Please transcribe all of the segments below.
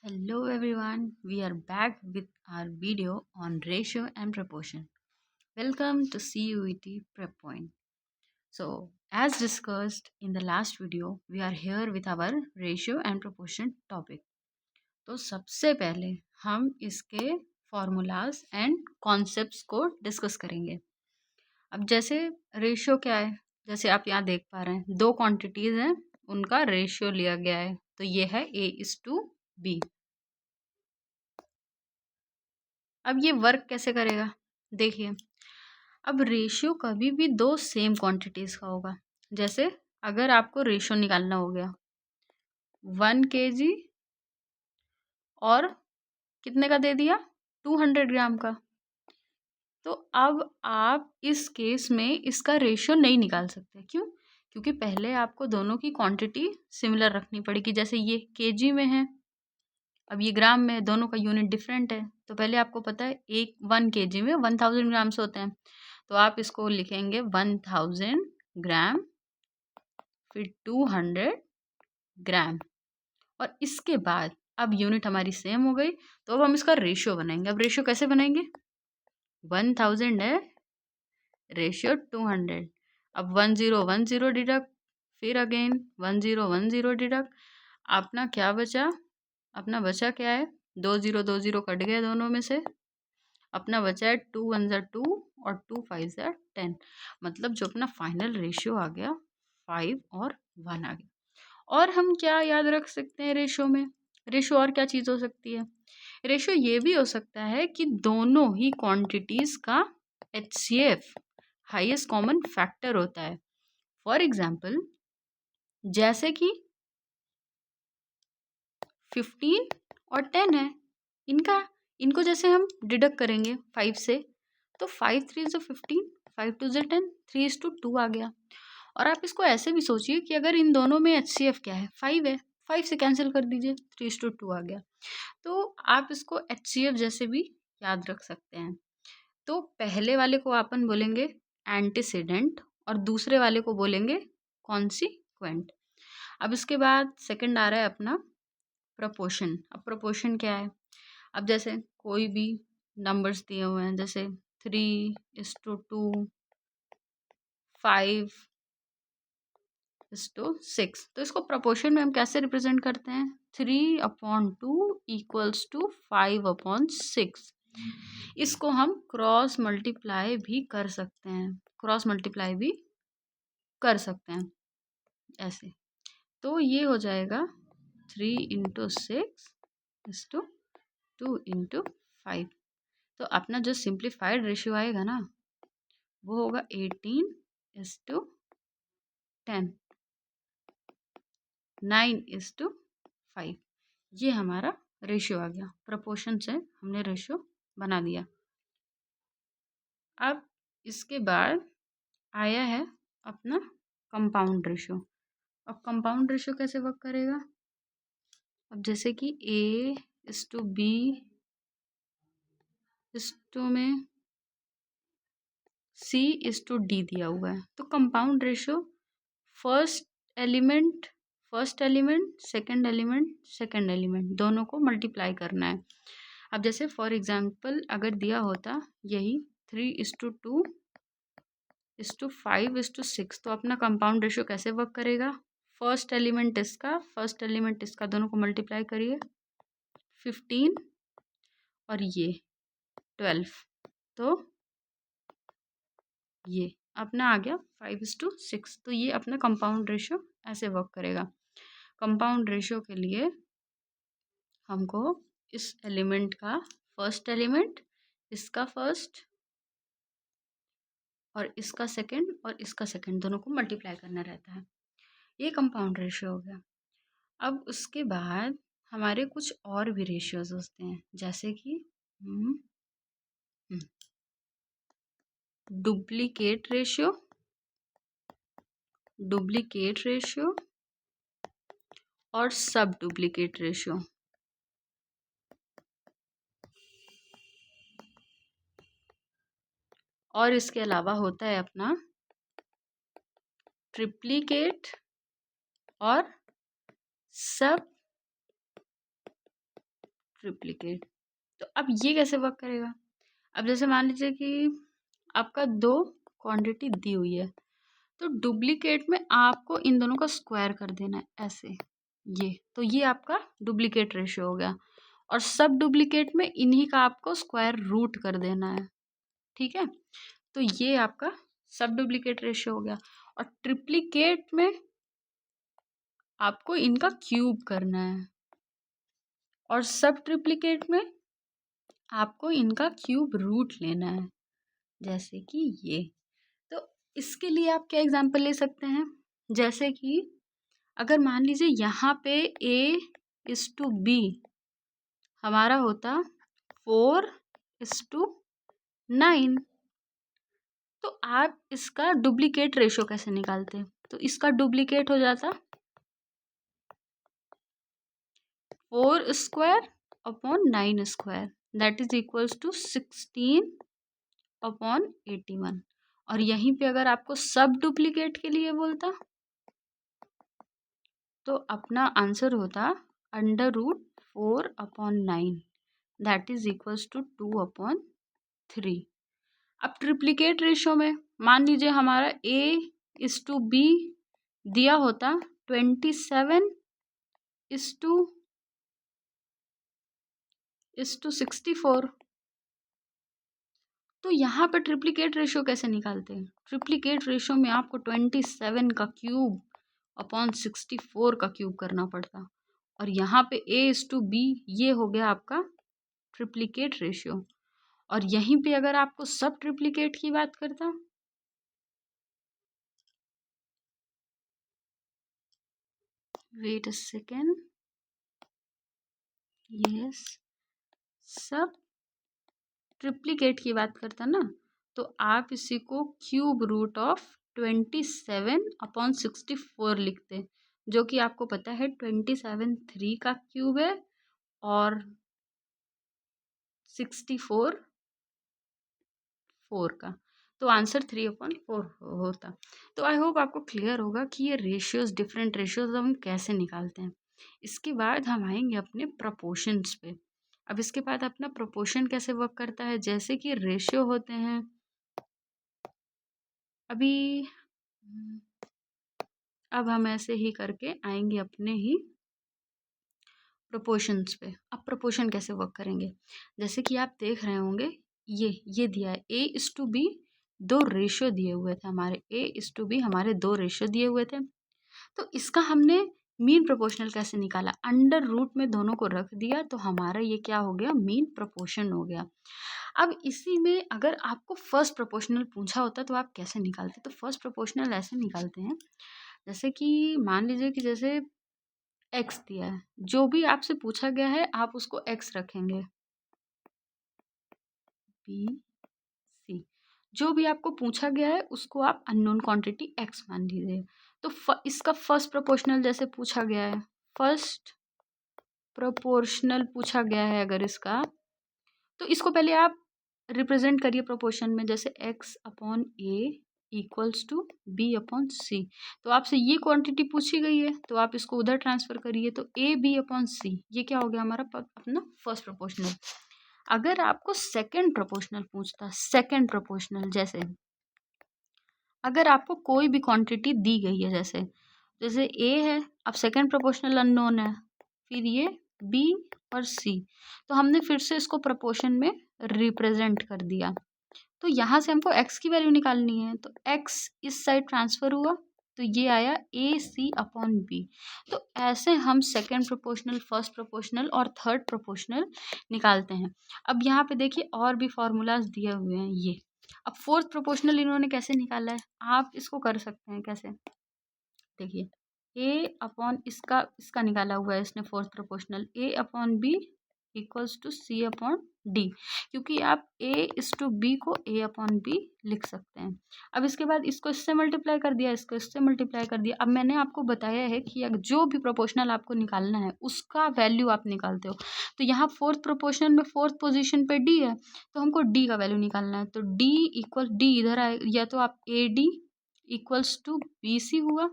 Hello everyone, we are back with our video on ratio and proportion. Welcome to CUET Prep Point. So, as discussed in the last video, we are here with our ratio and proportion topic. तो सबसे पहले हम इसके formulas and concepts को discuss करेंगे। अब जैसे ratio क्या है, जैसे आप यहाँ देख पा रहे हैं, दो क्वांटिटीज़ हैं, उनका रेशियो लिया गया है। तो ये है A:B। अब ये वर्क कैसे करेगा, देखिए। अब रेशियो कभी भी दो सेम क्वांटिटीज़ का होगा। जैसे अगर आपको रेशियो निकालना हो गया 1 kg और कितने का दे दिया 200 ग्राम का, तो अब आप इस केस में इसका रेशियो नहीं निकाल सकते। क्यों? क्योंकि पहले आपको दोनों की क्वांटिटी सिमिलर रखनी पड़ेगी। जैसे ये केजी में है, अब ये ग्राम में है, दोनों का यूनिट डिफरेंट है। तो पहले आपको पता है 1 kg में 1000 ग्राम्स होते हैं, तो आप इसको लिखेंगे 1000 ग्राम, फिर 200 ग्राम। और इसके बाद अब यूनिट हमारी सेम हो गई, तो अब हम इसका रेशियो बनाएंगे। अब रेशियो कैसे बनाएंगे? 1000 है, रेशियो 200। अब 1010 डिडक्ट, फिर अगेन 1010 डिडक्ट। अपना क्या बचा? अपना बचा क्या है? 2 0 कट गए दोनों में से। अपना बचा है 2 1 ज़ा 2 और 2 5 ज़ा 10। मतलब जो अपना फाइनल रेशियो आ गया 5 और 1 आ गया। और हम क्या याद रख सकते हैं रेशियो में? रेशियो और क्या चीज़ हो सकती है? रेशियो ये भी हो सकता है कि दोनों ही क्वांटिटीज़ का HCF हाईएस्ट कॉमन फैक्टर होता है। फॉर एग्जाम्पल, जैसे कि 15 और 10 है, इनको जैसे हम डिडक्ट करेंगे 5 से, तो 5 3 ज़ा 15, 5 2 ज़ा 10, 3:2 आ गया। और आप इसको ऐसे भी सोचिए कि अगर इन दोनों में HCF क्या है, 5 है, 5 से कैंसिल कर दीजिए, 3:2 आ गया। तो आप इसको HCF जैसे भी याद रख सकते हैं। तो पहले वाले को अपन बोलेंगे एंटीसीडेंट और दूसरे वाले को बोलेंगे कॉन्सिक्वेंट। अब इसके बाद सेकंड आ रहा है अपना प्रपोर्शन। अब प्रपोर्शन क्या है? अब जैसे कोई भी नंबर्स दिए हुए हैं, जैसे 3:2, 5:6, तो इसको प्रपोर्शन में हम कैसे रिप्रेजेंट करते हैं? 3/2 इक्वल्स टू 5/6। इसको हम क्रॉस मल्टीप्लाई भी कर सकते हैं, ऐसे। तो ये हो जाएगा 3 × 6:2 × 5। तो अपना जो सिंप्लीफाइड रेशियो आएगा ना, वो होगा 18:10, 9:5। ये हमारा रेशियो आ गया। प्रपोर्शन से हमने रेशियो बना दिया। अब इसके बाद आया है अपना कंपाउंड रेशियो। अब कंपाउंड रेशियो कैसे वर्क करेगा? अब जैसे कि A:B में C:D दिया हुआ है, तो compound ratio first element second element दोनों को मल्टीप्लाई करना है। अब जैसे फॉर एग्जांपल अगर दिया होता यही 3:2:5:6, तो अपना कंपाउंड रेशियो कैसे वर्क करेगा? फर्स्ट एलिमेंट इसका दोनों को मल्टीप्लाई करिए, 15 और ये 12, तो ये अपना आ गया 5:6। तो ये अपना कंपाउंड रेशियो ऐसे वर्क करेगा। कंपाउंड रेशियो के लिए हमको इस एलिमेंट का फर्स्ट एलिमेंट, इसका फर्स्ट और इसका सेकंड दोनों को मल्टीप्लाई करना रहता है। ये कंपाउंड रेशियो हो गया। अब उसके बाद हमारे कुछ और भी रेशियोज होते हैं, जैसे कि डुप्लीकेट रेशियो और सब डुप्लीकेट रेशियो। और इसके अलावा होता है अपना ट्रिप्लीकेट और सब ट्रिप्लिकेट। तो अब ये कैसे वर्क करेगा? अब जैसे मान लीजिए कि आपका 2 क्वांटिटी दी हुई है, तो डुप्लीकेट में आपको इन दोनों का स्क्वायर कर देना है ऐसे, ये तो ये आपका डुप्लीकेट रेशियो हो गया। और सब डुप्लीकेट में इन्हीं का आपको स्क्वायर रूट कर देना है, ठीक है। तो ये आपका सब डुप्लीकेट रेशियो हो गया। और ट्रिप्लीकेट में आपको इनका क्यूब करना है, और सब ट्रिप्लीकेट में आपको इनका क्यूब रूट लेना है, जैसे कि ये। तो इसके लिए आप क्या एग्जांपल ले सकते हैं? जैसे कि अगर मान लीजिए यहाँ पे A:B हमारा होता 4:9, तो आप इसका डुप्लीकेट रेशियो कैसे निकालते? तो इसका डुप्लीकेट हो जाता 4² / 9², दैट इज इक्वल्स टू 16/81। और यहीं पे अगर आपको सब डुप्लीकेट के लिए बोलता तो अपना आंसर होता √4/9, दैट इज इक्वल्स टू 2/3। अब ट्रिप्लीकेट रेशियो में मान लीजिए हमारा A:B दिया होता 27:64, तो यहाँ पर ट्रिप्लीकेट रेशियो कैसे निकालते हैं? ट्रिप्लीकेट रेशियो में आपको 27 का क्यूब अपॉन 64 का क्यूब करना पड़ता। और यहाँ पे A:B ये हो गया आपका ट्रिप्लीकेट रेशियो। और यहीं पे अगर आपको सब ट्रिप्लीकेट की बात करता, वेट अ सेकेंड, यस, सब ट्रिप्लीकेट की बात करता ना, तो आप इसी को क्यूब रूट ऑफ 27/64 लिखते, जो कि आपको पता है 27 3 का क्यूब है और 64 4 का, तो आंसर 3/4 होता। तो आई होप आपको क्लियर होगा कि ये रेशियोज, डिफरेंट रेशियोज हम कैसे निकालते हैं। इसके बाद हम आएंगे अपने प्रपोर्शंस पे। अब इसके बाद अपना प्रपोर्शन कैसे वर्क करता है, जैसे कि रेशियो होते हैं। अभी अब हम ऐसे ही करके आएंगे अपने ही प्रोपोर्शंस पे। अब प्रोपोर्शन कैसे वर्क करेंगे, जैसे कि आप देख रहे होंगे ये दिया है A:B, 2 रेशियो दिए हुए थे हमारे, A:B हमारे 2 रेशियो दिए हुए थे। तो इसका हमने मीन प्रोपोर्शनल कैसे निकाला? अंडर रूट में दोनों को रख दिया, तो हमारा ये क्या हो गया? मीन प्रोपोर्शन हो गया। अब इसी में अगर आपको फर्स्ट प्रोपोर्शनल पूछा होता तो आप कैसे निकालते? तो फर्स्ट प्रोपोर्शनल ऐसे निकालते हैं, जैसे कि मान लीजिए कि जैसे एक्स दिया है, जो भी आपसे पूछा गया है आप उसको एक्स रखेंगे, बी सी, जो भी आपको पूछा गया है उसको आप अननोन क्वांटिटी एक्स मान लीजिए। तो इसका फर्स्ट प्रोपोर्शनल जैसे पूछा गया है, फर्स्ट प्रोपोर्शनल पूछा गया है अगर इसका, तो इसको पहले आप रिप्रेजेंट करिए प्रोपोर्शन में, जैसे x/a इक्वल्स टू b/c। तो आपसे ये क्वांटिटी पूछी गई है तो आप इसको उधर ट्रांसफर करिए, तो a/b/c ये क्या हो गया हमारा अपना फर्स्ट प्रोपोर्शनल। अगर आपको सेकंड प्रोपोर्शनल पूछता, सेकंड प्रोपोर्शनल जैसे अगर आपको कोई भी क्वांटिटी दी गई है, जैसे जैसे a है, अब सेकंड प्रोपोर्शनल अननोन है, फिर ये b और c, तो हमने फिर से इसको प्रोपोर्शन में रिप्रेजेंट कर दिया। तो यहाँ से हमको x की वैल्यू निकालनी है, तो x इस साइड ट्रांसफर हुआ तो ये आया AC/B। तो ऐसे हम सेकंड प्रोपोर्शनल, फर्स्ट प्रोपोर्शनल और थर्ड प्रोपोर्शनल निकालते हैं। अब यहाँ पे देखिए और भी फॉर्मूलाज दिए हुए हैं ये। अब फोर्थ प्रोपोर्शनल इन्होंने कैसे निकाला है, आप इसको कर सकते हैं कैसे, देखिए A/ इसका इसका निकाला हुआ है इसने fourth proportional, A/B equals to C/D, क्योंकि आप A:B को A/B लिख सकते हैं। अब इसके बाद इसको इससे मल्टीप्लाई कर दिया, इसको इससे मल्टीप्लाई कर दिया। अब मैंने आपको बताया है कि अगर जो भी प्रोपोर्शनल आपको निकालना है उसका वैल्यू आप निकालते हो। तो यहाँ फोर्थ प्रोपोर्शनल में फोर्थ पोजिशन पे D है, तो हमको D का वैल्यू निकालना है, तो D इक्वल D इधर आए, या तो आप AD equals to B C हुआ।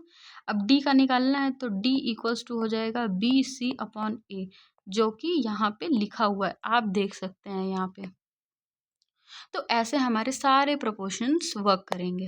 अब डी का निकालना है तो डी इक्वल्स टू हो जाएगा बी सी अपॉन ए, जो कि यहाँ पे लिखा हुआ है, आप देख सकते हैं यहाँ पे। तो ऐसे हमारे सारे प्रोपोर्शंस वर्क करेंगे।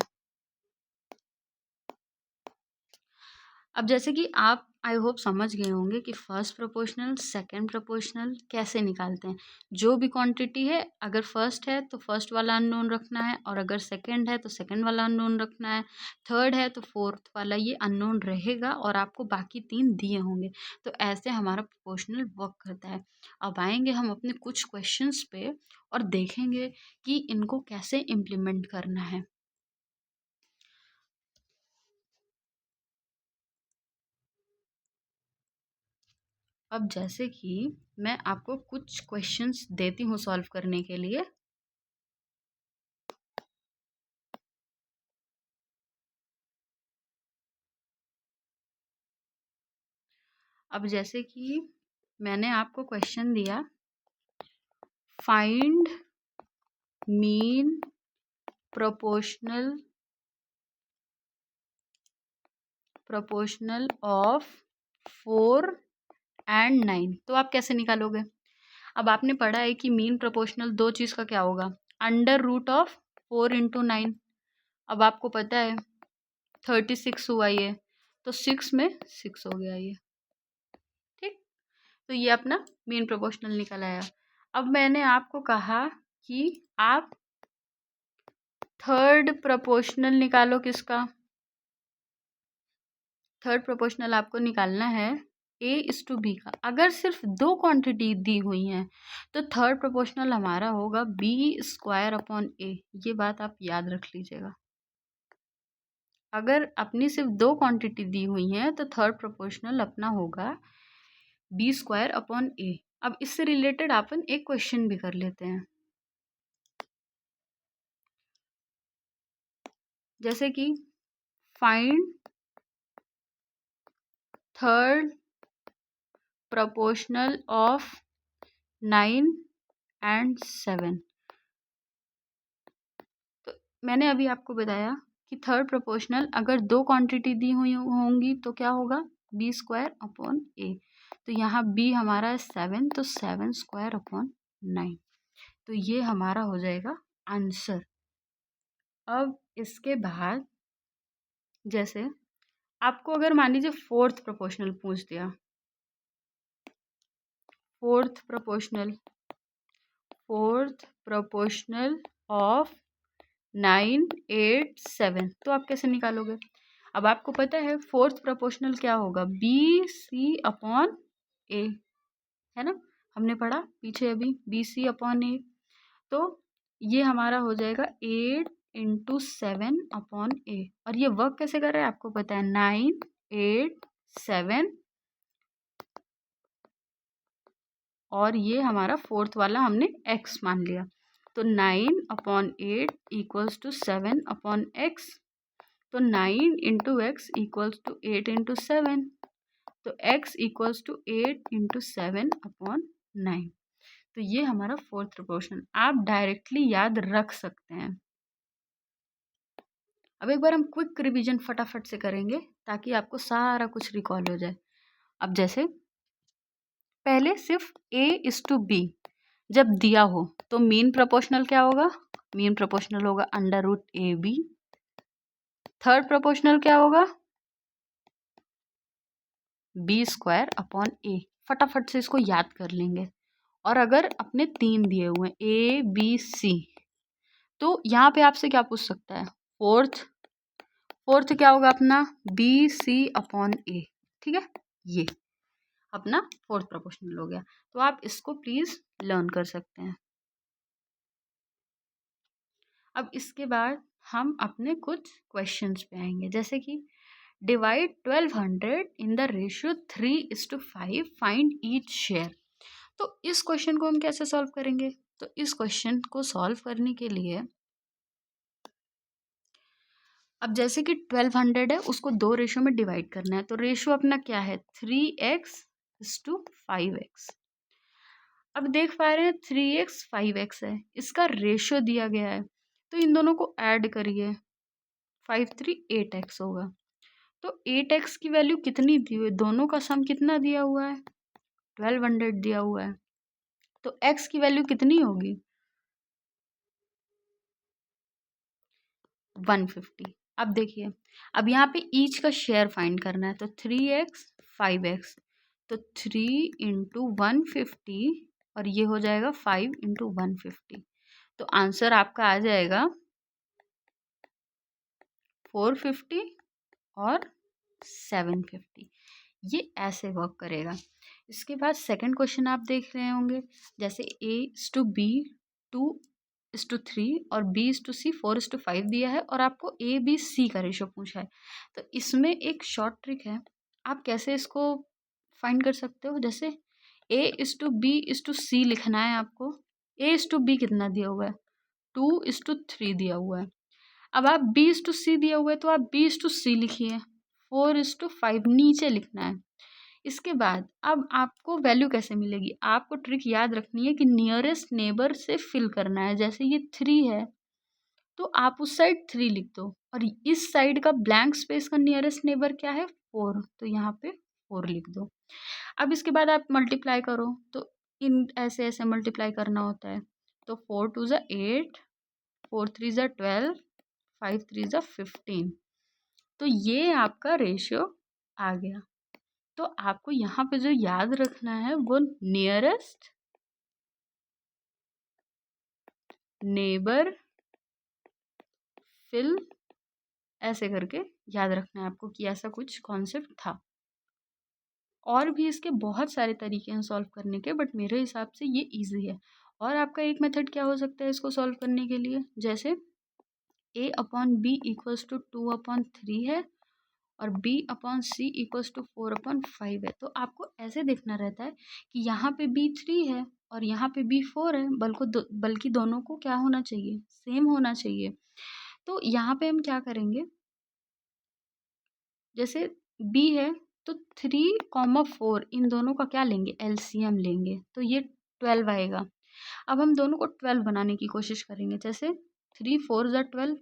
अब जैसे कि आप आई होप समझ गए होंगे कि फर्स्ट प्रोपोर्शनल सेकंड प्रोपोर्शनल कैसे निकालते हैं। जो भी क्वांटिटी है, अगर फर्स्ट है तो फर्स्ट वाला अननोन रखना है, और अगर सेकंड है तो सेकंड वाला अननोन रखना है, थर्ड है तो फोर्थ वाला ये अननोन रहेगा, और आपको बाकी 3 दिए होंगे। तो ऐसे हमारा प्रोपोर्शनल वर्क करता है। अब आएंगे हम अपने कुछ क्वेश्चंस पे और देखेंगे कि इनको कैसे इम्प्लीमेंट करना है। अब जैसे कि मैं आपको कुछ क्वेश्चंस देती हूँ सॉल्व करने के लिए। अब जैसे कि मैंने आपको क्वेश्चन दिया, find mean proportional of 4 and 9, तो आप कैसे निकालोगे। अब आपने पढ़ा है कि मीन प्रोपोर्शनल दो चीज़ का क्या होगा, अंडर रूट ऑफ 4 इंटू 9। अब आपको पता है 36 हुआ ये, तो 6 में 6 हो गया ये, ठीक। तो ये अपना मीन प्रोपोर्शनल निकल आया। अब मैंने आपको कहा कि आप थर्ड प्रोपोर्शनल निकालो। किसका? थर्ड प्रोपोर्शनल आपको निकालना है ए इस टू बी का। अगर सिर्फ दो क्वांटिटी दी हुई हैं तो थर्ड प्रोपोर्शनल हमारा होगा बी स्क्वायर अपॉन ए। ये बात आप याद रख लीजिएगा। अगर अपनी सिर्फ दो क्वांटिटी दी हुई हैं तो थर्ड प्रोपोर्शनल अपना होगा बी स्क्वायर अपॉन ए। अब इससे रिलेटेड अपन एक क्वेश्चन भी कर लेते हैं, जैसे कि find third proportional of 9 and 7। तो मैंने अभी आपको बताया कि थर्ड प्रोपोर्शनल अगर दो क्वांटिटी दी हुई होंगी तो क्या होगा, बी स्क्वायर अपॉन ए। तो यहाँ बी हमारा है 7, तो 7 स्क्वायर अपॉन 9। तो ये हमारा हो जाएगा आंसर। अब इसके बाद जैसे आपको अगर मान लीजिए फोर्थ प्रोपोर्शनल पूछ दिया, फोर्थ प्रोपोर्शनल ऑफ 9 8 7, तो आप कैसे निकालोगे। अब आपको पता है फोर्थ प्रोपोर्शनल क्या होगा, बी सी अपॉन ए, है ना। हमने पढ़ा पीछे अभी बी सी अपॉन ए। तो ये हमारा हो जाएगा 8 इंटू 7 अपॉन ए। और ये वर्क कैसे कर रहा है आपको पता है, 9 8 7, और ये हमारा फोर्थ वाला हमने x मान लिया। तो 9 upon 8 equals to 7 upon x। तो 9 into x equals to 8 into 7। तो x equals to 8 into 7 upon 9। तो ये हमारा फोर्थ प्रोपोर्शन आप डायरेक्टली याद रख सकते हैं। अब एक बार हम क्विक रिवीजन फटाफट से करेंगे ताकि आपको सारा कुछ रिकॉल हो जाए। अब जैसे पहले सिर्फ a इज टू बी जब दिया हो तो मीन प्रोपोर्शनल क्या होगा, मीन प्रोपोर्शनल होगा under root A B. Third proportional क्या होगा, बी स्क्वायर अपॉन ए। फटाफट से इसको याद कर लेंगे। और अगर अपने 3 दिए हुए हैं ए बी सी, तो यहाँ पे आपसे क्या पूछ सकता है, फोर्थ क्या होगा अपना बी सी अपॉन ए, ठीक है। ये अपना फोर्थ प्रोपोर्शनल हो गया। तो आप इसको प्लीज लर्न कर सकते हैं। अब इसके बाद हम अपने कुछ क्वेश्चंस पे आएंगे, जैसे कि divide 1200 in the ratio 3:5, find each share. तो इस क्वेश्चन को हम कैसे सॉल्व करेंगे, तो इस क्वेश्चन को सॉल्व करने के लिए अब जैसे कि 1200 है उसको दो रेशियो में डिवाइड करना है। तो रेशियो अपना क्या है, 3x:5x। अब देख पा रहे हैं 3x 5x है, इसका रेशियो दिया गया है, तो इन दोनों को ऐड करिए। 5 3 8x होगा। तो 8x की वैल्यू कितनी दी हुई है? दोनों का सम कितना दिया हुआ है? 1200 दिया हुआ है। तो x की वैल्यू कितनी होगी? 150। अब देखिए, अब यहाँ पे ईच का शेयर फाइंड करना है, तो 3x 5x, तो 3 इंटू 150 और ये हो जाएगा 5 इंटू 150। तो आंसर आपका आ जाएगा 450 और 750। ये ऐसे वर्क करेगा। इसके बाद सेकंड क्वेश्चन आप देख रहे होंगे, जैसे A:B 2:3 और B:C 4:5 दिया है और आपको ABC का रेशो पूछा है। तो इसमें एक शॉर्ट ट्रिक है, आप कैसे इसको फाइंड कर सकते हो। जैसे A:B:C लिखना है आपको। A:B कितना दिया हुआ है? 2:3 दिया हुआ है। अब आप B:C दिया हुआ है तो आप B:C लिखिए। 4:5 नीचे लिखना है। इसके बाद अब आपको वैल्यू कैसे मिलेगी? आपको ट्रिक याद रखनी है कि नियरेस्ट नेबर से फिल करना है। जैसे ये 3 है तो आप उस साइड 3 लिख दो और इस साइड का ब्लैंक स्पेस का नियरेस्ट नेबर क्या है? 4, तो यहाँ पे 4 लिख दो। अब इसके बाद आप मल्टीप्लाई करो, तो इन ऐसे ऐसे मल्टीप्लाई करना होता है। तो 4 2 ज़ा 8, 4 3 ज़ा 12, 5 3 ज़ा 15। तो ये आपका रेशियो आ गया। तो आपको यहाँ पे जो याद रखना है वो नियरेस्ट नेबर फिल, ऐसे करके याद रखना है आपको कि ऐसा कुछ कॉन्सेप्ट था। और भी इसके बहुत सारे तरीके हैं सॉल्व करने के, बट मेरे हिसाब से ये इजी है। और आपका एक मेथड क्या हो सकता है इसको सॉल्व करने के लिए, जैसे A/B इक्वल्स टू 2/3 है और B/C इक्वल्स टू 4/5 है। तो आपको ऐसे देखना रहता है कि यहाँ पे B3 है और यहाँ पे B4 है, बल्कि दोनों को क्या होना चाहिए? सेम होना चाहिए। तो यहाँ पे हम क्या करेंगे, जैसे B है तो 3,4 इन दोनों का क्या लेंगे? एलसीएम लेंगे, तो ये 12 आएगा। अब हम दोनों को 12 बनाने की कोशिश करेंगे। जैसे 3 4 ज़ा 12।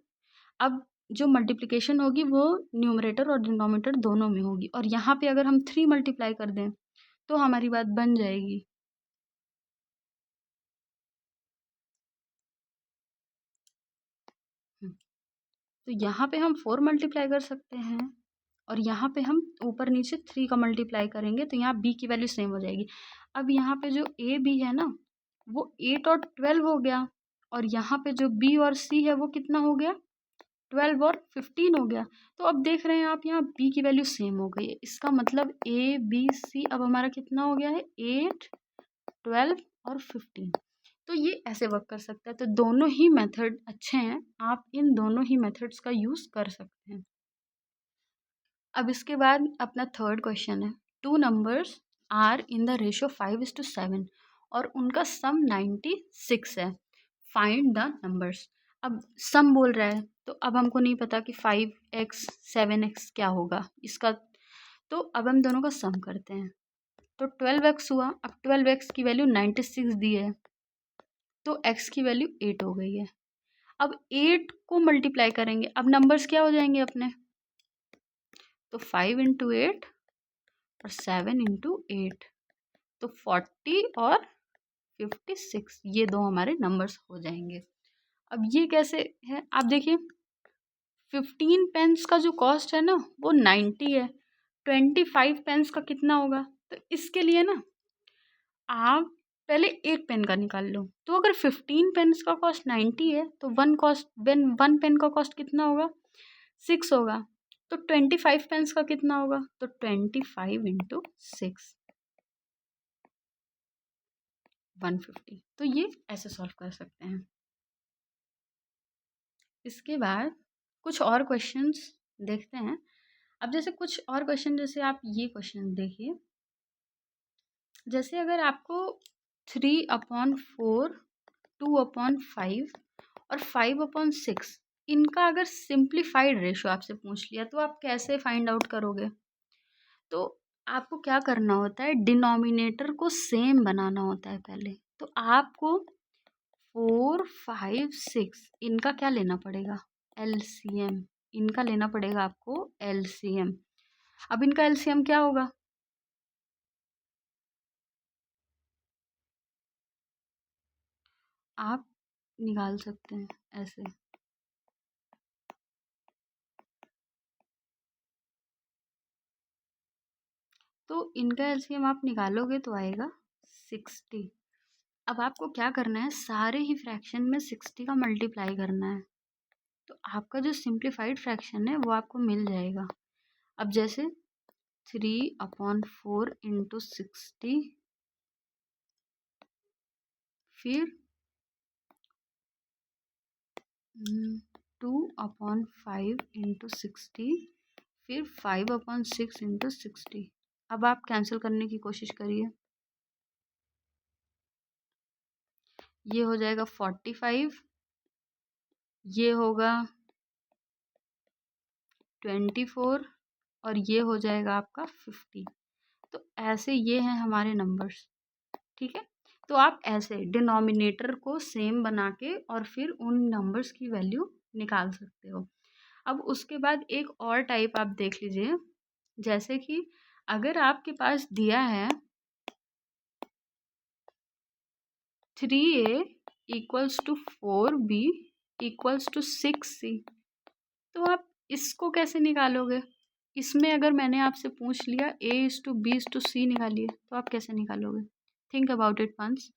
अब जो मल्टीप्लिकेशन होगी वो न्यूमरेटर और डिनोमिनेटर दोनों में होगी और यहाँ पे अगर हम 3 मल्टीप्लाई कर दें तो हमारी बात बन जाएगी। तो यहाँ पे हम 4 मल्टीप्लाई कर सकते हैं और यहाँ पे हम ऊपर नीचे 3 का मल्टीप्लाई करेंगे तो यहाँ b की वैल्यू सेम हो जाएगी। अब यहाँ पे जो a b है ना वो 8 और 12 हो गया और यहाँ पे जो b और c है वो कितना हो गया? 12 और 15 हो गया। तो अब देख रहे हैं आप यहाँ b की वैल्यू सेम हो गई है। इसका मतलब a b c अब हमारा कितना हो गया है? 8 12 और 15। तो ये ऐसे वर्क कर सकता है। तो दोनों ही मेथड अच्छे हैं, आप इन दोनों ही मेथड्स का यूज़ कर सकते हैं। अब इसके बाद अपना थर्ड क्वेश्चन है, 2 numbers are in the ratio 5:7 और उनका सम 96 है, फाइंड द नंबर्स। अब सम बोल रहा है तो अब हमको नहीं पता कि 5x 7x क्या होगा इसका, तो अब हम दोनों का सम करते हैं। तो 12x हुआ। अब 12x की वैल्यू 96 दी है तो x की वैल्यू 8 हो गई है। अब 8 को मल्टीप्लाई करेंगे, अब नंबर्स क्या हो जाएंगे अपने? तो 5 इंटू 8 और 7 इंटू 8, तो 40 और 56, ये दो हमारे नंबर्स हो जाएंगे। अब ये कैसे है आप देखिए, 15 पेंस का जो कॉस्ट है ना वो 90 है, 25 पेंस का कितना होगा? तो इसके लिए ना आप पहले एक पेन का निकाल लो। तो अगर 15 पेन्स का कॉस्ट 90 है तो वन पेन का कॉस्ट कितना होगा? 6 होगा। तो 25 पेन्स का कितना होगा? तो 25 इंटू 6 150। तो ये ऐसे सॉल्व कर सकते हैं। इसके बाद कुछ और क्वेश्चंस देखते हैं। अब जैसे कुछ और क्वेश्चन, जैसे आप ये क्वेश्चन देखिए, जैसे अगर आपको 3/4 2/5 और 5/6 इनका अगर सिंप्लीफाइड रेशो आपसे पूछ लिया तो आप कैसे फाइंड आउट करोगे? तो आपको क्या करना होता है, डिनोमिनेटर को सेम बनाना होता है पहले। तो आपको 4 5 6 इनका क्या लेना पड़ेगा? एलसीएम। इनका लेना पड़ेगा आपको एलसीएम। अब इनका एलसीएम क्या होगा? आप निकाल सकते हैं ऐसे। तो इनका एलसीएम आप निकालोगे तो आएगा 60। अब आपको क्या करना है, सारे ही फ्रैक्शन में 60 का मल्टीप्लाई करना है, तो आपका जो सिंप्लीफाइड फ्रैक्शन है वो आपको मिल जाएगा। अब जैसे 3/4 इंटू 60, फिर 2/5 इंटू 60, फिर 5/6 इंटू 60। अब आप कैंसिल करने की कोशिश करिए। ये हो जाएगा 45, ये होगा 24 और ये हो जाएगा आपका 50। तो ऐसे ये हैं हमारे नंबर्स, ठीक है। तो आप ऐसे डिनोमिनेटर को सेम बना के और फिर उन नंबर्स की वैल्यू निकाल सकते हो। अब उसके बाद एक और टाइप आप देख लीजिए, जैसे कि अगर आपके पास दिया है 3a equals to 4b equals to 6c, तो आप इसको कैसे निकालोगे? इसमें अगर मैंने आपसे पूछ लिया a:b:c निकालिए, तो आप कैसे निकालोगे? Think about it once.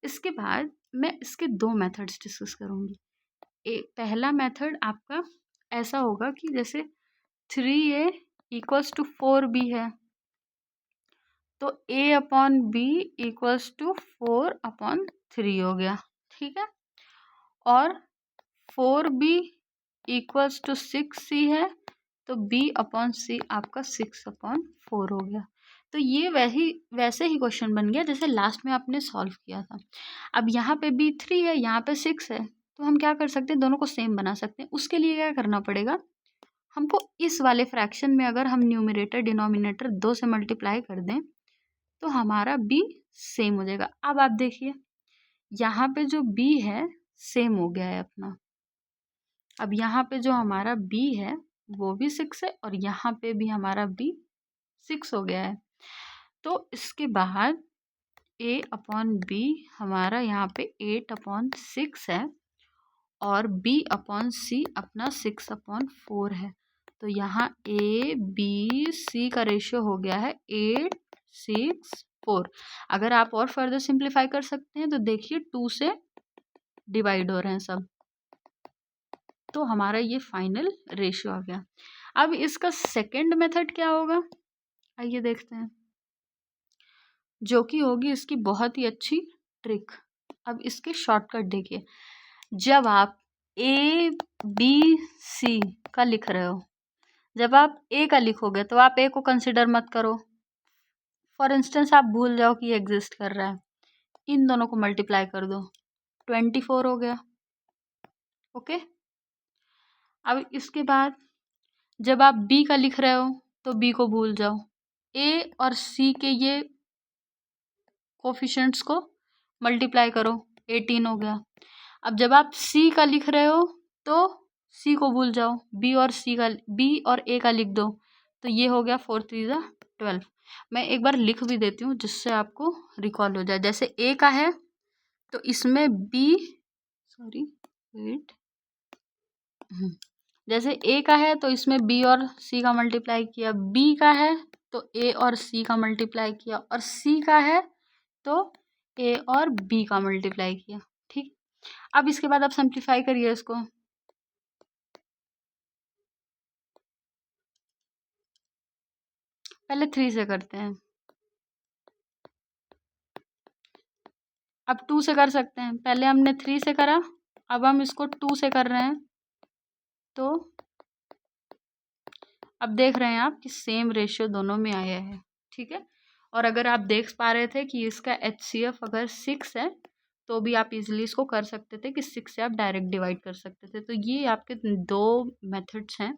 इसके बाद मैं इसके दो मेथड्स डिस्कस करूँगी। पहला मेथड आपका ऐसा होगा कि जैसे 3a इक्वल्स टू 4b है, तो a/b इक्वल्स टू 4/3 हो गया, ठीक है। और 4b इक्वल्स टू 6c है, तो b/c आपका 6/4 हो गया। तो ये वैसे ही क्वेश्चन बन गया जैसे लास्ट में आपने सॉल्व किया था। अब यहाँ पे b3 है, यहाँ पे 6 है, तो हम क्या कर सकते हैं, दोनों को सेम बना सकते हैं। उसके लिए क्या करना पड़ेगा हमको, इस वाले फ्रैक्शन में अगर हम न्यूमरेटर डिनोमिनेटर 2 से मल्टीप्लाई कर दें तो हमारा b सेम हो जाएगा। अब आप देखिए यहाँ पे जो b है सेम हो गया है अपना। अब यहाँ पे जो हमारा b है वो भी 6 है और यहाँ पे भी हमारा b 6 हो गया है। तो इसके बाद a/b हमारा यहाँ पे 8/6 है और b/c अपना 6/4 है। तो यहाँ a/b/c का रेशियो हो गया है 8/6/4। अगर आप और फर्दर सिंप्लीफाई कर सकते हैं तो देखिए 2 से डिवाइड हो रहे हैं सब, तो हमारा ये फाइनल रेशियो आ गया। अब इसका सेकंड मेथड क्या होगा, आइए देखते हैं, जो कि होगी इसकी बहुत ही अच्छी ट्रिक। अब इसके शॉर्टकट देखिए, जब आप a/b/c का लिख रहे हो, जब आप a का लिखोगे तो आप a को कंसिडर मत करो। फॉर इंस्टेंस आप भूल जाओ कि ये एग्जिस्ट कर रहा है, इन दोनों को मल्टीप्लाई कर दो, 24 हो गया, ओके। अब इसके बाद जब आप b का लिख रहे हो तो b को भूल जाओ, a और c के ये कोफिशिएंट्स को मल्टीप्लाई करो, 18 हो गया। अब जब आप c का लिख रहे हो तो c को भूल जाओ, b और a का लिख दो, तो ये हो गया 4 3 12। मैं एक बार लिख भी देती हूँ जिससे आपको रिकॉल हो जाए। जैसे a का है तो इसमें b, सॉरी वेट, जैसे a का है तो इसमें b और c का मल्टीप्लाई किया, b का है तो a और c का मल्टीप्लाई किया, और c का है तो a और b का मल्टीप्लाई किया, ठीक। अब इसके बाद आप सिंप्लीफाई करिए इसको। पहले 3 से करते हैं, अब 2 से कर सकते हैं। पहले हमने 3 से करा, अब हम इसको 2 से कर रहे हैं, तो अब देख रहे हैं आप कि सेम रेशियो दोनों में आया है, ठीक है। और अगर आप देख पा रहे थे कि इसका HCF अगर 6 है तो भी आप इजीली इसको कर सकते थे कि 6 से आप डायरेक्ट डिवाइड कर सकते थे। तो ये आपके दो मेथड्स हैं,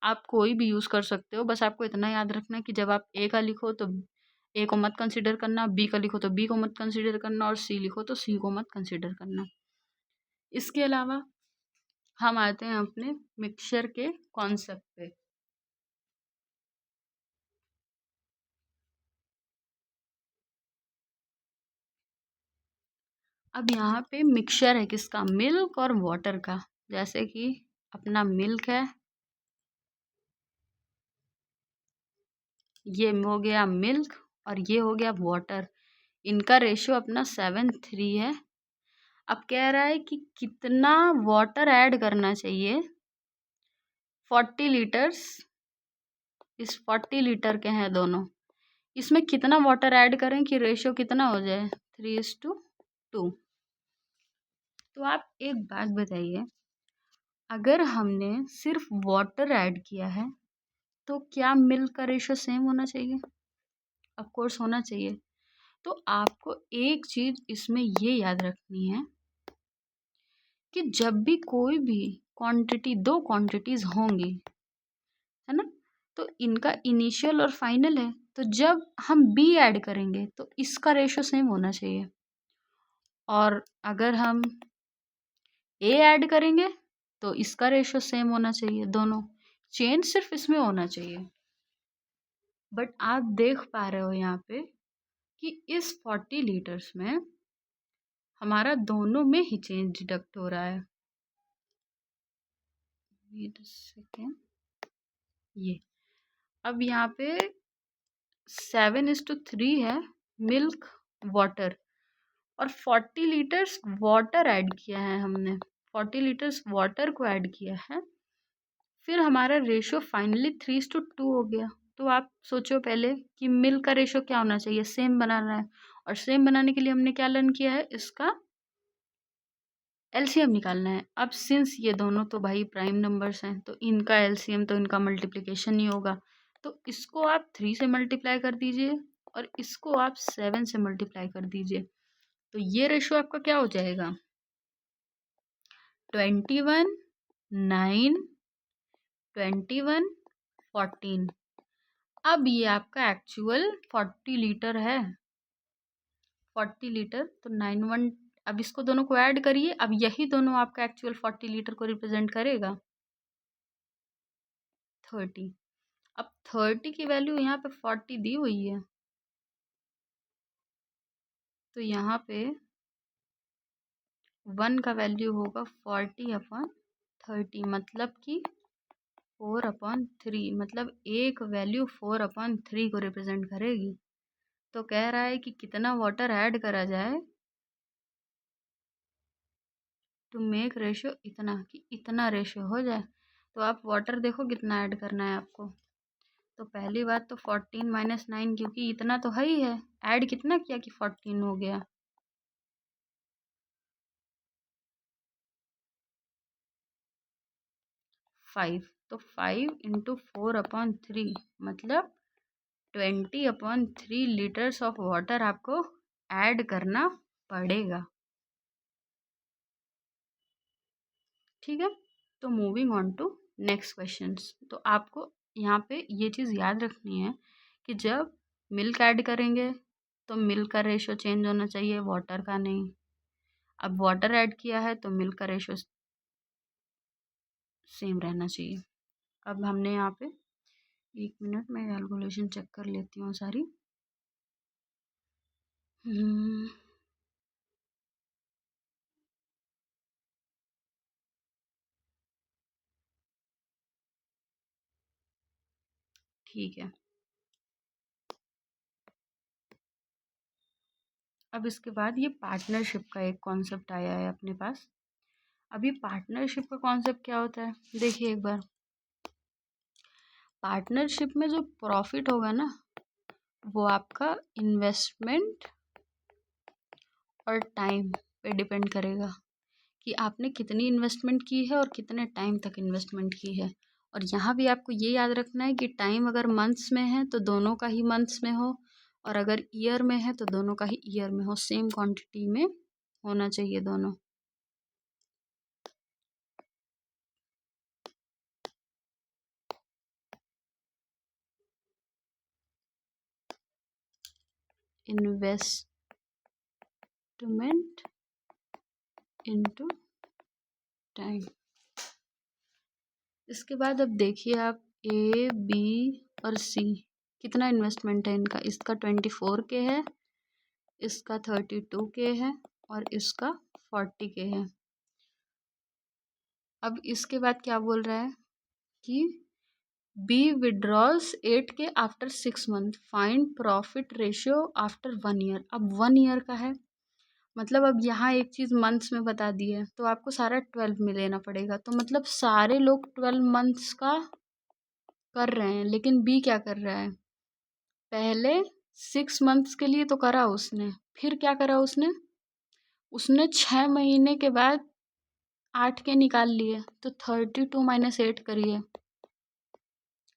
आप कोई भी यूज़ कर सकते हो। बस आपको इतना याद रखना है कि जब आप ए का लिखो तो ए को मत कंसिडर करना, बी का लिखो तो बी को मत कंसिडर करना, और सी लिखो तो सी को मत कंसिडर करना। इसके अलावा हम आते हैं अपने मिक्सचर के कॉन्सेप्ट पे। अब यहाँ पे मिक्सचर है किसका, मिल्क और वाटर का। जैसे कि अपना मिल्क है, ये हो गया मिल्क और ये हो गया वाटर। इनका रेशियो अपना 7:3 है। अब कह रहा है कि कितना वाटर ऐड करना चाहिए। 40 लीटर्स, इस 40 लीटर के हैं दोनों, इसमें कितना वाटर ऐड करें कि रेशियो कितना हो जाए, 3:2। तो आप एक बात बताइए, अगर हमने सिर्फ वाटर ऐड किया है तो क्या मिल्क का रेशियो सेम होना चाहिए? ऑफ कोर्स होना चाहिए। तो आपको एक चीज़ इसमें ये याद रखनी है कि जब भी कोई भी क्वांटिटी, दो क्वांटिटीज़ होंगी, है ना, तो इनका इनिशियल और फाइनल है, तो जब हम बी ऐड करेंगे तो इसका रेशियो सेम होना चाहिए। और अगर हम ए ऐड करेंगे तो इसका रेशियो सेम होना चाहिए। दोनों चेंज सिर्फ इसमें होना चाहिए। बट आप देख पा रहे हो यहाँ पे कि इस 40 लीटर्स में हमारा दोनों में ही चेंज डिडक्ट हो रहा है। वेट अ सेकेंड, ये अब यहाँ पे 7:3 है मिल्क वाटर, और 40 लीटर्स वाटर ऐड किया है हमने, 40 लीटर्स वाटर को ऐड किया है, फिर हमारा रेशियो फाइनली 3:2 हो गया। तो आप सोचो पहले कि मिल्क का रेशियो क्या होना चाहिए, सेम बनाना है। और सेम बनाने के लिए हमने क्या लर्न किया है, इसका एलसीएम निकालना है। अब सिंस ये दोनों तो भाई प्राइम नंबर्स हैं, तो इनका एलसीएम तो इनका मल्टीप्लिकेशन ही होगा। तो इसको आप 3 से मल्टीप्लाई कर दीजिए और इसको आप 7 से मल्टीप्लाई कर दीजिए। तो ये रेशियो आपका क्या हो जाएगा, 21, 9, 21, 14। अब ये आपका एक्चुअल 40 लीटर है, 40 लीटर तो 9 1। अब इसको दोनों को ऐड करिए, अब यही दोनों आपका एक्चुअल 40 लीटर को रिप्रेजेंट करेगा, 30। अब 30 की वैल्यू यहाँ पे 40 दी हुई है, तो यहाँ पे 1 का वैल्यू होगा 40/30, मतलब कि 4/3, मतलब एक वैल्यू 4/3 को रिप्रेजेंट करेगी। तो कह रहा है कि कितना वाटर ऐड करा जाए टू मेक रेशियो इतना, कि इतना रेशियो हो जाए। तो आप वाटर देखो कितना ऐड करना है आपको। तो पहली बात तो 14 - 9, क्योंकि इतना तो है ही है, ऐड कितना किया कि 14 हो गया। 5, तो 5 × 4/3 मतलब 20/3 लीटर्स ऑफ वाटर आपको ऐड करना पड़ेगा। ठीक है, तो moving on to next questions. तो आपको यहाँ पे ये चीज़ याद रखनी है कि जब मिल्क ऐड करेंगे तो मिल्क का रेशो चेंज होना चाहिए, वाटर का नहीं। अब वाटर ऐड किया है तो मिल्क का रेशो सेम रहना चाहिए। अब हमने यहाँ पे, एक मिनट मैं कैलकुलेशन चेक कर लेती हूँ सारी। ठीक है, अब इसके बाद ये पार्टनरशिप का एक कॉन्सेप्ट आया है अपने पास। अब ये पार्टनरशिप का कॉन्सेप्ट क्या होता है, देखिए एक बार। पार्टनरशिप में जो प्रॉफिट होगा ना, वो आपका इन्वेस्टमेंट और टाइम पे डिपेंड करेगा कि आपने कितनी इन्वेस्टमेंट की है और कितने टाइम तक इन्वेस्टमेंट की है। और यहाँ भी आपको ये याद रखना है कि टाइम अगर मंथ्स में है तो दोनों का ही मंथ्स में हो, और अगर ईयर में है तो दोनों का ही ईयर में हो, सेम क्वांटिटी में होना चाहिए दोनों। Investment into time. इसके बाद अब देखिए आप ए बी और सी कितना इन्वेस्टमेंट है इनका। इसका 24K है, इसका 32K है और इसका 40K है। अब इसके बाद क्या बोल रहा है कि B withdrawals 8K after 6 month, find profit ratio after 1 year. अब 1 ईयर का है, मतलब अब यहाँ एक चीज़ मंथ्स में बता दी है तो आपको सारा 12 में लेना पड़ेगा। तो मतलब सारे लोग 12 मंथ्स का कर रहे हैं, लेकिन बी क्या कर रहा है, पहले 6 मंथ्स के लिए तो करा उसने, फिर क्या करा उसने, उसने 6 महीने के बाद 8K निकाल लिए। तो 32 माइनस 8 करिए,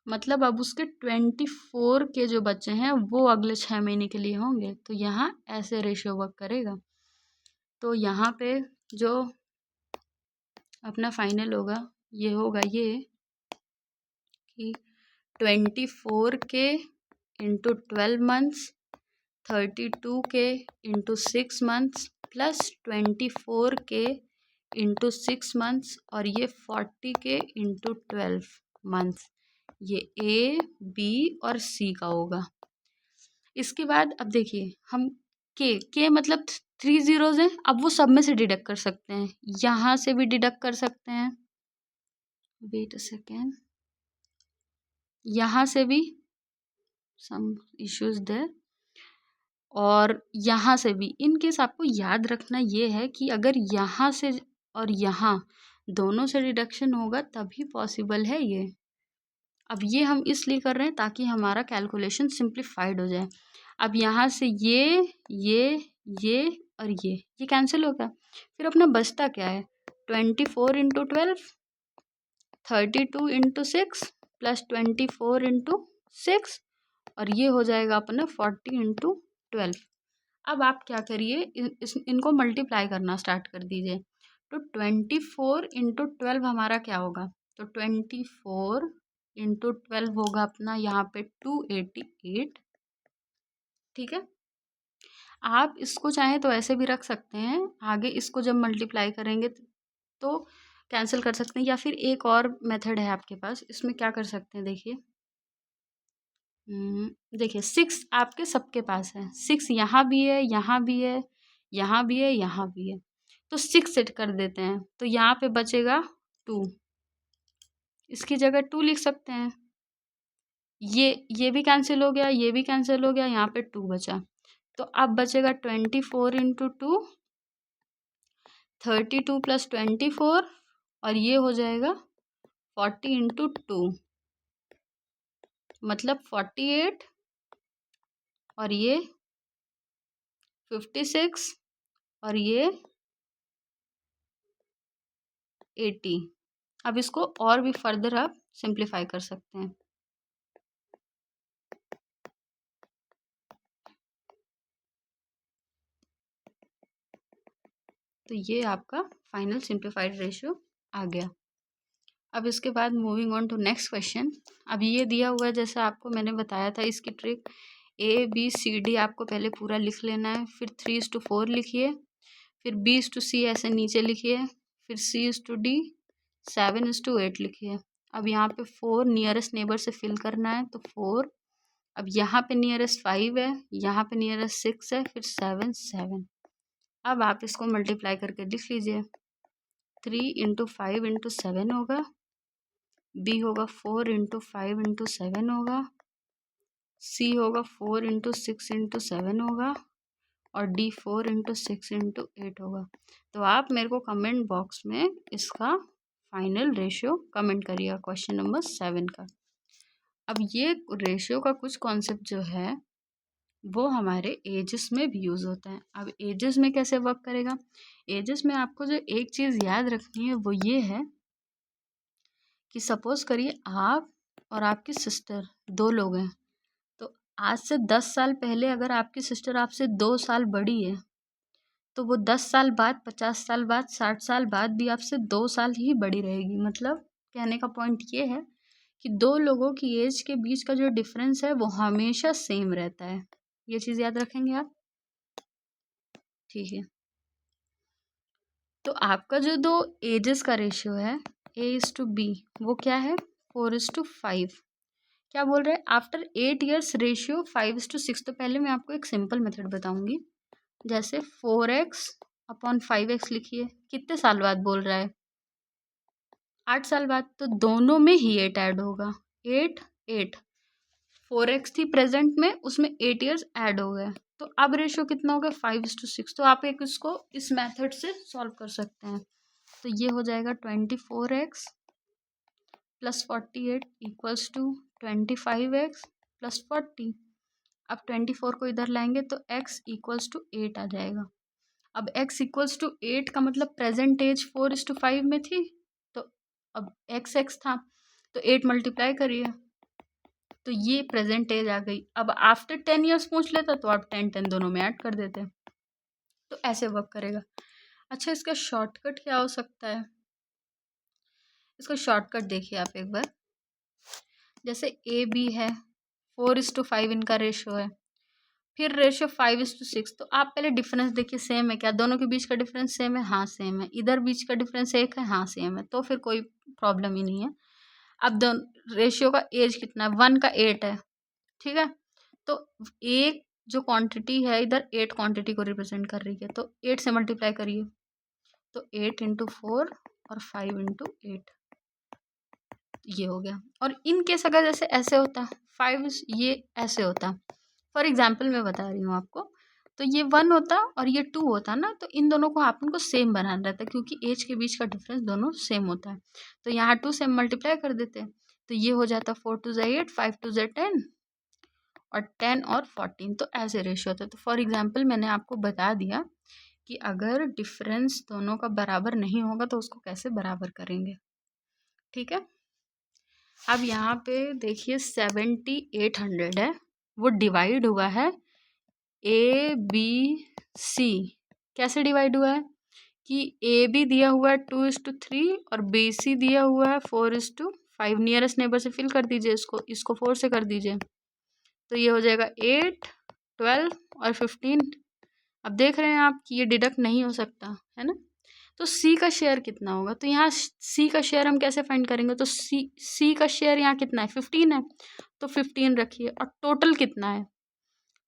मतलब अब उसके 24K जो बचे हैं वो अगले 6 महीने के लिए होंगे। तो यहाँ ऐसे रेशियो वर्क करेगा। तो यहाँ पे जो अपना फाइनल होगा ये होगा ये कि 24K into 12 months, 32K into 6 months plus 24K into 6 months और ये 40K इंटू 12 मंथ्स। ये ए बी और सी का होगा। इसके बाद अब देखिए हम के मतलब 3 ज़ीरोज़ हैं, अब वो सब में से डिडक्ट कर सकते हैं, यहाँ से भी डिडक्ट कर सकते हैं, वेट अ सेकेंड, यहाँ से भी सम इश्यूज देयर और यहाँ से भी। इन केस आपको याद रखना ये है कि अगर यहाँ से और यहाँ दोनों से डिडक्शन होगा तभी पॉसिबल है ये। अब ये हम इसलिए कर रहे हैं ताकि हमारा कैलकुलेशन सिंप्लीफाइड हो जाए। अब यहाँ से ये और ये कैंसिल हो गया। फिर अपना बचता क्या है, 24 इंटू 12, 32 इंटू 6 प्लस 24 इंटू 6 और ये हो जाएगा अपना 40 इंटू 12। अब आप क्या करिए, इनको मल्टीप्लाई करना स्टार्ट कर दीजिए। तो 24 इंटू 12 हमारा क्या होगा, तो 24 इंटू 12 होगा अपना यहाँ पे 288। ठीक है, आप इसको चाहें तो ऐसे भी रख सकते हैं, आगे इसको जब मल्टीप्लाई करेंगे तो कैंसिल कर सकते हैं, या फिर एक और मेथड है आपके पास। इसमें क्या कर सकते हैं देखिए, देखिए 6 आपके सबके पास है, 6 यहाँ भी है, यहाँ भी है, यहाँ भी है, यहाँ भी है, तो 6 सेट कर देते हैं। तो यहाँ पे बचेगा 2, इसकी जगह 2 लिख सकते हैं। ये भी कैंसिल हो गया, ये भी कैंसिल हो गया, यहाँ पे 2 बचा। तो अब बचेगा 24 इंटू 2, 32 प्लस 24 और ये हो जाएगा 40 इंटू 2, मतलब 48 और ये 56 और ये 80। अब इसको और भी फर्दर आप सिंप्लीफाई कर सकते हैं। तो ये आपका फाइनल सिंप्लीफाइड रेशियो आ गया। अब इसके बाद moving on to next question. अब ये दिया हुआ है जैसे आपको मैंने बताया था इसकी ट्रिक, ABCD आपको पहले पूरा लिख लेना है, फिर 3:4 लिखिए, फिर B:C ऐसे नीचे लिखिए, फिर C:D 7:8 लिखिए। अब यहाँ पे 4 नियरेस्ट नेबर से फिल करना है, तो 4, अब यहाँ पे नियरेस्ट 5 है, यहाँ पे नियरेस्ट 6 है, फिर 7 7। अब आप इसको मल्टीप्लाई करके लिख लीजिए, 3 इंटू 5 इंटू 7 होगा, बी होगा 4 इंटू 5 इंटू 7 होगा, सी होगा 4 इंटू 6 इंटू 7 होगा और डी 4 इंटू 6 इंटू 8 होगा। तो आप मेरे को कमेंट बॉक्स में इसका फाइनल रेशियो कमेंट करिएगा क्वेश्चन नंबर 7 का। अब ये रेशियो का कुछ कॉन्सेप्ट जो है वो हमारे एजेस में भी यूज़ होता है। अब एजेस में कैसे वर्क करेगा, एजेस में आपको जो एक चीज़ याद रखनी है वो ये है कि सपोज़ करिए आप और आपकी सिस्टर 2 लोग हैं, तो आज से 10 साल पहले अगर आपकी सिस्टर आपसे 2 साल बड़ी है तो वो 10 साल बाद, 50 साल बाद, 60 साल बाद भी आपसे 2 साल ही बड़ी रहेगी। मतलब कहने का पॉइंट ये है कि 2 लोगों की एज के बीच का जो डिफरेंस है वो हमेशा सेम रहता है। ये चीज़ याद रखेंगे आप, ठीक है। तो आपका जो दो एजेस का रेशियो है A:B वो क्या है 4:5। क्या बोल रहे हैं आफ्टर 8 ईयर्स रेशियो 5:6। तो पहले मैं आपको एक सिंपल मेथड बताऊंगी। जैसे 4x/5x लिखिए, कितने साल बाद बोल रहा है 8 साल बाद। तो दोनों में ही 8 ऐड होगा, 8 8 4x थी प्रेजेंट में, उसमें 8 ईयर्स ऐड हो गए। तो अब रेशियो कितना हो गया 5:6। तो आप एक इसको इस मेथड से सॉल्व कर सकते हैं। तो ये हो जाएगा 24x + 48 इक्वल्स टू 25x + 40। अब 24 को इधर लाएंगे तो x इक्वल्स टू 8 आ जाएगा। अब x इक्वल्स टू 8 का मतलब प्रेजेंट एज 4:5 में थी, तो अब x था तो 8 मल्टीप्लाई करिए, तो ये प्रेजेंट एज आ गई। अब आफ्टर 10 ईयर्स पूछ लेता तो आप 10 10 दोनों में ऐड कर देते। तो ऐसे वर्क करेगा। अच्छा, इसका शॉर्टकट क्या हो सकता है? इसका शॉर्टकट देखिए आप एक बार। जैसे A B है, 4:5 इनका रेशियो है, फिर रेशियो 5:6। तो आप पहले डिफरेंस देखिए सेम है क्या, दोनों के बीच का डिफरेंस सेम है, हाँ सेम है। इधर बीच का डिफरेंस 1 है, हाँ सेम है, तो फिर कोई प्रॉब्लम ही नहीं है। अब दोनों रेशियो का एज कितना है 1 का 8 है, ठीक है। तो एक जो क्वांटिटी है इधर 8 क्वांटिटी को रिप्रेजेंट कर रही है, तो 8 से मल्टीप्लाई करिए। तो 8 × 4 और 5 × 8 ये हो गया। और इन केस अगर जैसे ऐसे होता 5 ये ऐसे होता, फॉर एग्जाम्पल मैं बता रही हूँ आपको, तो ये 1 होता और ये 2 होता ना, तो इन दोनों को आप उनको सेम बनाना रहता क्योंकि एज के बीच का डिफरेंस दोनों सेम होता है। तो यहाँ 2 से मल्टीप्लाई कर देते, तो ये हो जाता 4 2 8 5 2 10 और 10 और 14। तो ऐसे रेशियो होता है। तो फॉर एग्जाम्पल मैंने आपको बता दिया कि अगर डिफरेंस दोनों का बराबर नहीं होगा तो उसको कैसे बराबर करेंगे, ठीक है। अब यहाँ पे देखिए 7800 है, वो डिवाइड हुआ है ABC। कैसे डिवाइड हुआ है कि AB दिया हुआ है 2:3 और BC दिया हुआ है 4:5। नियरेस्ट नेबर से फिल कर दीजिए, इसको 4 से कर दीजिए, तो ये हो जाएगा 8 12 और 15। अब देख रहे हैं आप कि ये डिडक्ट नहीं हो सकता है ना। तो सी का शेयर कितना होगा, तो यहाँ सी का शेयर हम कैसे फाइंड करेंगे। तो सी का शेयर यहाँ कितना है 15 है, तो 15 रखिए। और टोटल कितना है,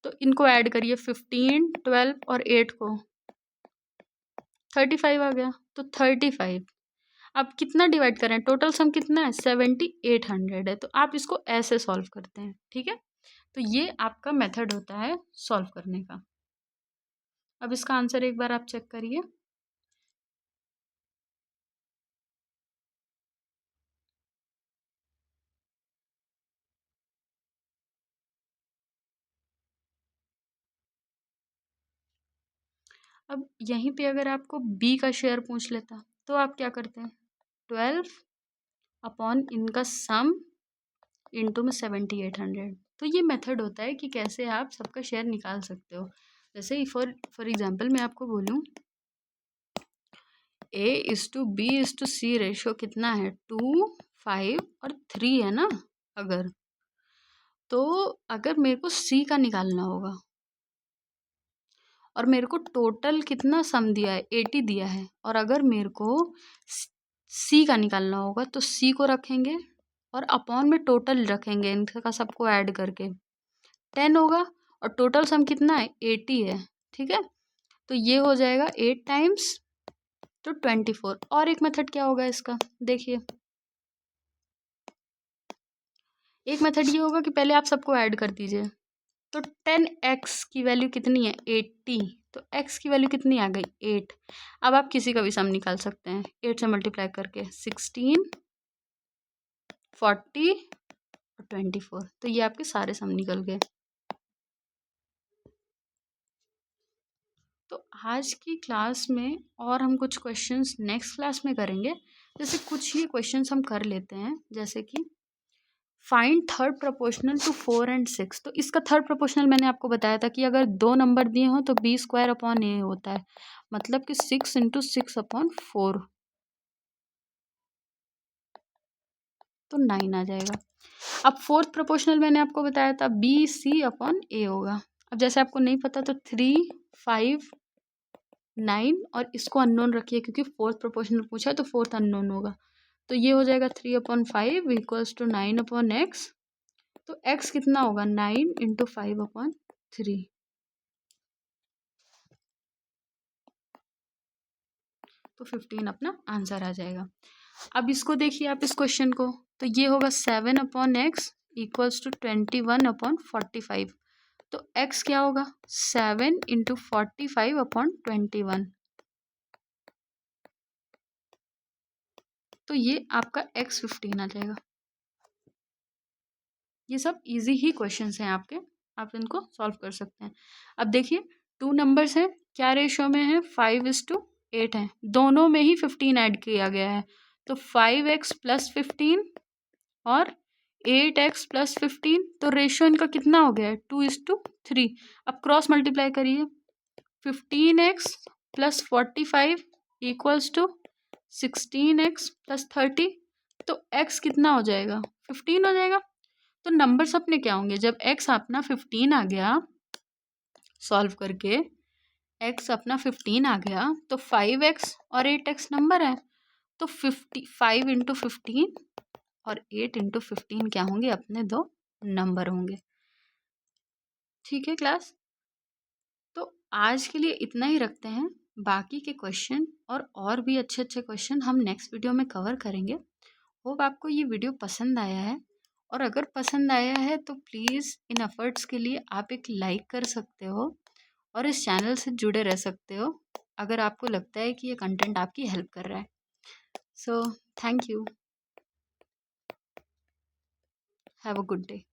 तो इनको ऐड करिए 15 12 और 8 को, 35 आ गया। तो 35 अब कितना डिवाइड करें, टोटल सम कितना है 7800 है। तो आप इसको ऐसे सॉल्व करते हैं, ठीक है। तो ये आपका मेथड होता है सॉल्व करने का। अब इसका आंसर एक बार आप चेक करिए। अब यहीं पे अगर आपको बी का शेयर पूछ लेता तो आप क्या करते हैं 12 अपॉन इनका सम इंटू में 7800। तो ये मेथड होता है कि कैसे आप सबका शेयर निकाल सकते हो। जैसे फॉर एग्जांपल मैं आपको बोलूँ A:B:C रेशियो कितना है 2 5 और 3 है ना। अगर तो अगर मेरे को C का निकालना होगा और मेरे को टोटल कितना सम दिया है 80 दिया है, और अगर मेरे को C का निकालना होगा तो C को रखेंगे और अपॉन में टोटल रखेंगे, इनका सबको ऐड करके 10 होगा, और टोटल सम कितना है 80 है, ठीक है। तो ये हो जाएगा 8 टाइम्स तो 24। और एक मेथड क्या होगा इसका, देखिए एक मेथड ये होगा कि पहले आप सबको ऐड कर दीजिए। तो 10x की वैल्यू कितनी है 80, तो x की वैल्यू कितनी आ गई 8। अब आप किसी का भी सम निकाल सकते हैं 8 से मल्टीप्लाई करके 16 40 और 24। तो ये आपके सारे सम निकल गए। तो आज की क्लास में और हम कुछ क्वेश्चंस नेक्स्ट क्लास में करेंगे। जैसे कुछ ही क्वेश्चंस हम कर लेते हैं, जैसे कि find third proportional to 4 and 6। तो इसका थर्ड प्रोपोर्शनल मैंने आपको बताया था कि अगर 2 नंबर दिए हों तो B² होता है, मतलब कि 6 × 6/4 तो 9 आ जाएगा। अब फोर्थ प्रोपोर्शनल मैंने आपको बताया था BC/A होगा। अब जैसे आपको नहीं पता तो 3 5 9 और इसको अननोन रखिए क्योंकि फोर्थ प्रोपोर्शनल पूछा है तो फोर्थ अननोन होगा। तो ये हो जाएगा 3/5 इक्वल्स टू 9/x। तो x कितना होगा 9 इंटू 5/3। तो 15 अपना आंसर आ जाएगा। अब इसको देखिए आप इस क्वेश्चन को, तो ये होगा 7/x इक्वल्स टू 21/45। तो x क्या होगा 7 इंटू 45/21। तो ये आपका x 15 आ जाएगा। ये सब इजी ही क्वेश्चंस हैं आपके, आप इनको सॉल्व कर सकते हैं। अब देखिए 2 नंबर्स हैं, क्या रेशो में है 5:8 है, दोनों में ही 15 ऐड किया गया है। तो 5x + 15 और 8x + 15, तो रेशो इनका कितना हो गया है 2:3। अब क्रॉस मल्टीप्लाई करिए, 15x + 45 इक्वल्स टू 16x + 30। तो x कितना हो जाएगा 15 हो जाएगा। तो नंबर्स अपने क्या होंगे, जब x अपना 15 आ गया सॉल्व करके, x अपना 15 आ गया तो 5x और 8x नंबर है, तो 5 इंटू 15 और 8 इंटू 15 क्या होंगे अपने दो नंबर होंगे। ठीक है क्लास, तो आज के लिए इतना ही रखते हैं। बाकी के क्वेश्चन और भी अच्छे अच्छे क्वेश्चन हम नेक्स्ट वीडियो में कवर करेंगे। होप आपको ये वीडियो पसंद आया है, और अगर पसंद आया है तो प्लीज़ इन एफर्ट्स के लिए आप एक लाइक कर सकते हो और इस चैनल से जुड़े रह सकते हो अगर आपको लगता है कि ये कंटेंट आपकी हेल्प कर रहा है। So thank you, have a good day.